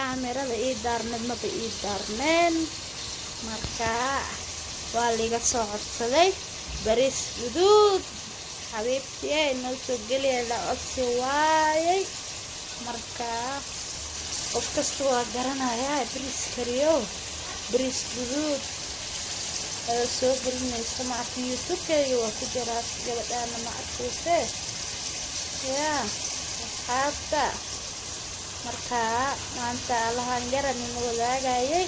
kaamirada ii daarneed maba ii daarneen markaa waa liiga soo codsaday bariis guduud xabiibtii inoo soo geliya la codsi waayay markaa qof kasta waa garanayaa bariis kariyo bariis guduud soo gelinaysa macafin youtube-kayga waa ku jiraa gabadhaana ma arkuuse yaa asxaabta markaa maanta allahan garan ina wadaagayay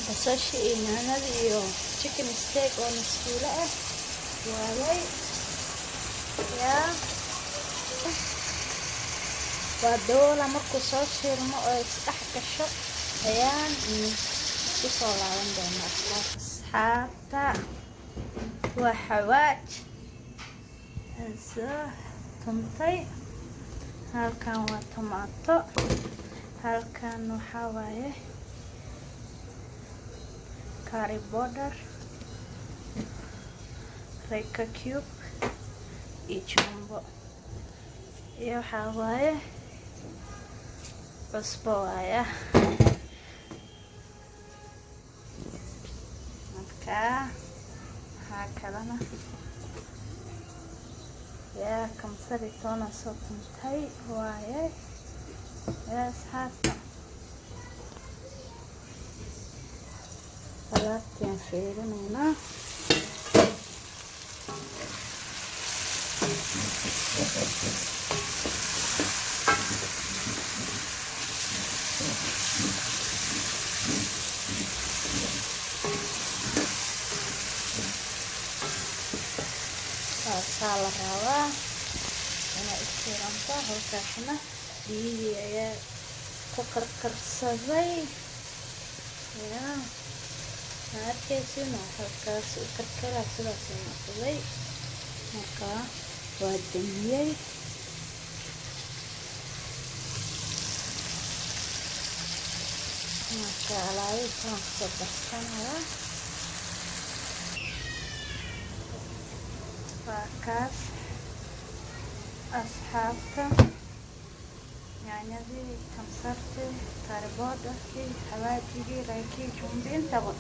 basasha iyo yaanyada iyo chicken steak oo nasiilo ah waayay yaa waa doola markuu soo shiilmo oo isdhex gasho ayaan kusoo laaban doonaa asxaabta waa xawaaj aan soo tuntay halkan waa tomato halkan waxaa waaye curry powder reyka cube iyo jumbo iyo waxaa waaye cusbo waaya markaa waxaa kalena yaa kamsari toona soo tuntay waaye yaa asxaabta alaabtaan fiirinaynaa saasaa la rabaa inay isfiiranto halkaasna biyihii ayaa ku karkarsaday yaa ma arkaysin halkaas u karkaraa sidaas noqday markaa waa damiyey marka alaabtaan kusoo darsanaya waa kaas asxaabta yaanyadii kamsartii curry powderkii xawaajigii raykii jumbi intaba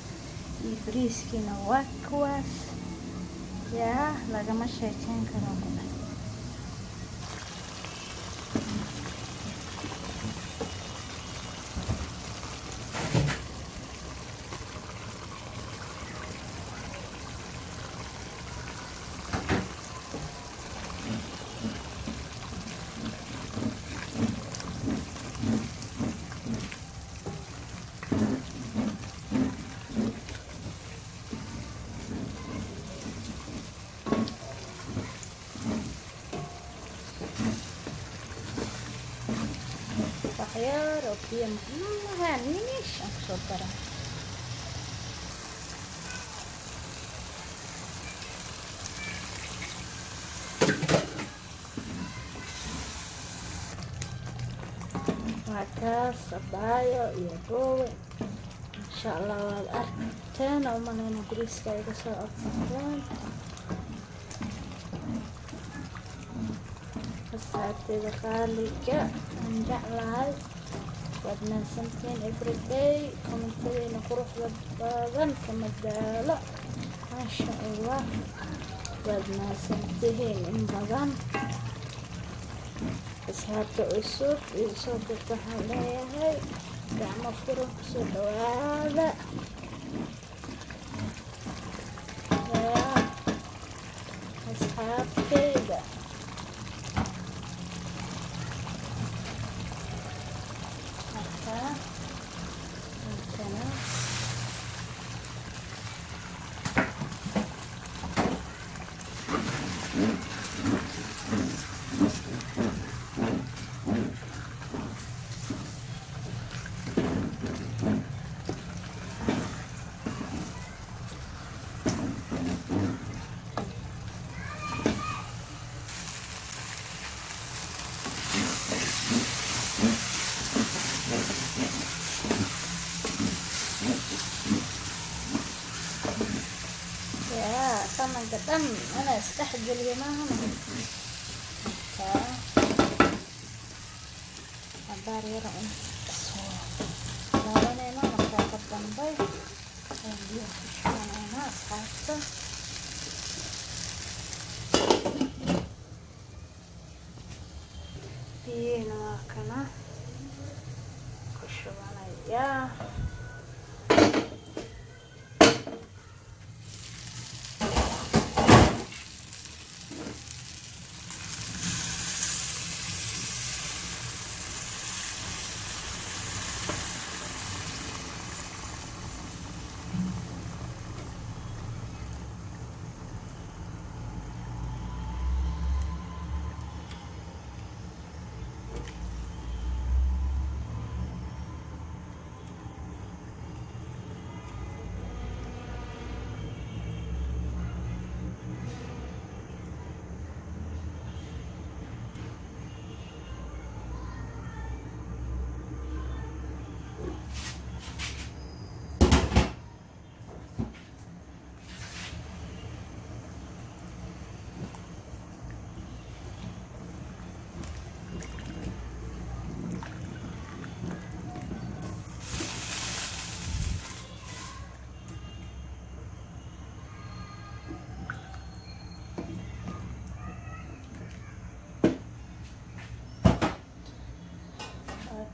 iyo bariiskiina waa kuwaas yaa lagama sheekeyn karo waxyaar oo biyo macnahan niish aan kusoo daraa waa kaas abaayo iyo boowe insha allah waad aragteen oo maleyna bariiska iga soo codsateen asxaabteyda qaaliga aan jeclahay waad mahadsantiin everyday kommentadeyna quruxda badan kama daalo maasha allah waad mahadsantihiin in badan asxaabta cusub iyo soo dirta waxaan leeyahay gacmo furan kusoo dhawaada asxaabteyda samanka dhan ana isdhex geliyo maahan عبار يرى لابنينا مركا قدنبي اللي شلونينا أصحابته بينا كنا كشوانيا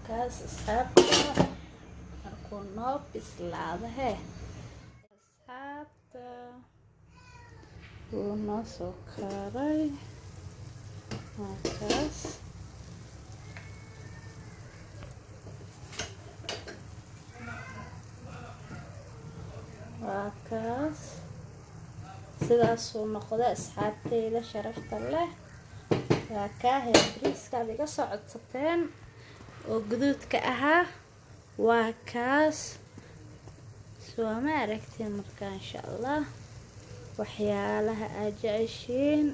kaas asxaabta markuu noo bislaado asxaabta wuu noo soo karay kaas waa kaas sidaasuu noqday asxaabteyda sharafta leh waa kaa bariiska aad iga soo codsateen oo guduudka ahaa waa kaas soo ma aragteen markaa insha Allah waxyaalaha aad jeceshiin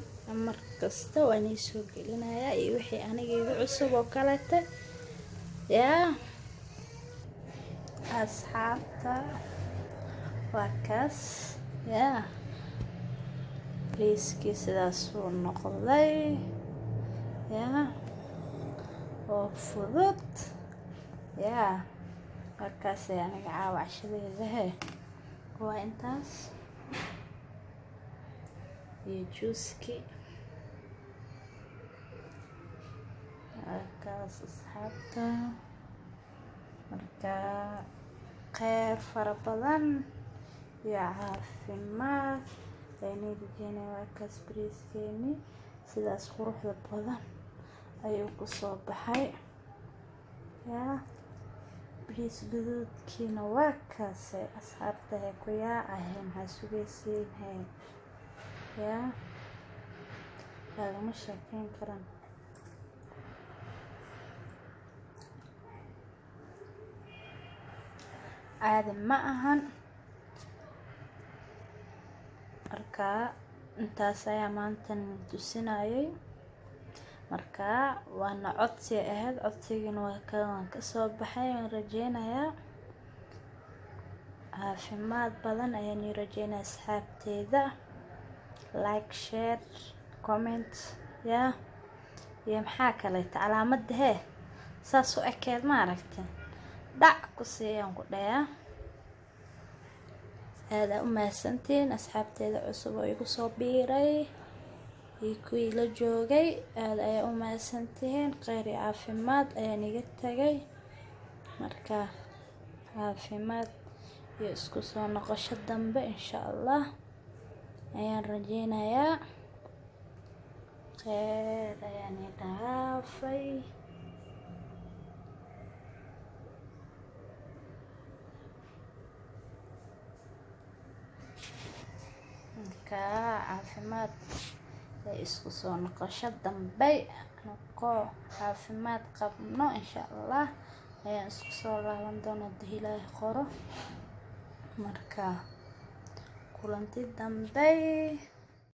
mar kasta waan soo gelinayaa iyo wixii aniga igu cusub oo kaleete yaa asxaabta waa kaas yaa bariiskii sidaasuu noqday yaa oo fudud yaa markaas aniga caawa cashadeeda waa intaas iyo juuski markaas asxaabta markaa khayr fara badan iyo caafimaad ayaan rajeynayaa waa kaas bariiskeeni sidaas quruxda badan ayuu ku soo baxay yaa bariis guduudkiina waa kaas asxaabta ku yaacayeen ha sugaysiin yaa lagama sheekeyn karan caadi ma ahan markaa intaas ayaa maanta tusinayay markaa waana codsi ahayd codsigina waan ka soo baxay waan rajeynayaa caafimaad badan ayaan rajeynayaa asxaabteyda like share comment yaa iyo maxaa kale calaamada saas u ekeed ma aragteen dhac ku siiyaan ku dhayaa aad u mahadsantiin asxaabteyda cusub oo igu soo biiray iyo kuwii la joogay aad ayaa u mahadsantiin khayr iyo caafimaad ayaan iga tagay markaa caafimaad iyo isku soo noqosho dambe insha Allah ayaan rajeynayaa khayr ayaan dhaafay caafimaad isku soo noqosho dambe naqo caafimaad qabno insha Allah ayaan isku soo laaban doonaa hadii Ilaahay qoro marka kulanti dambe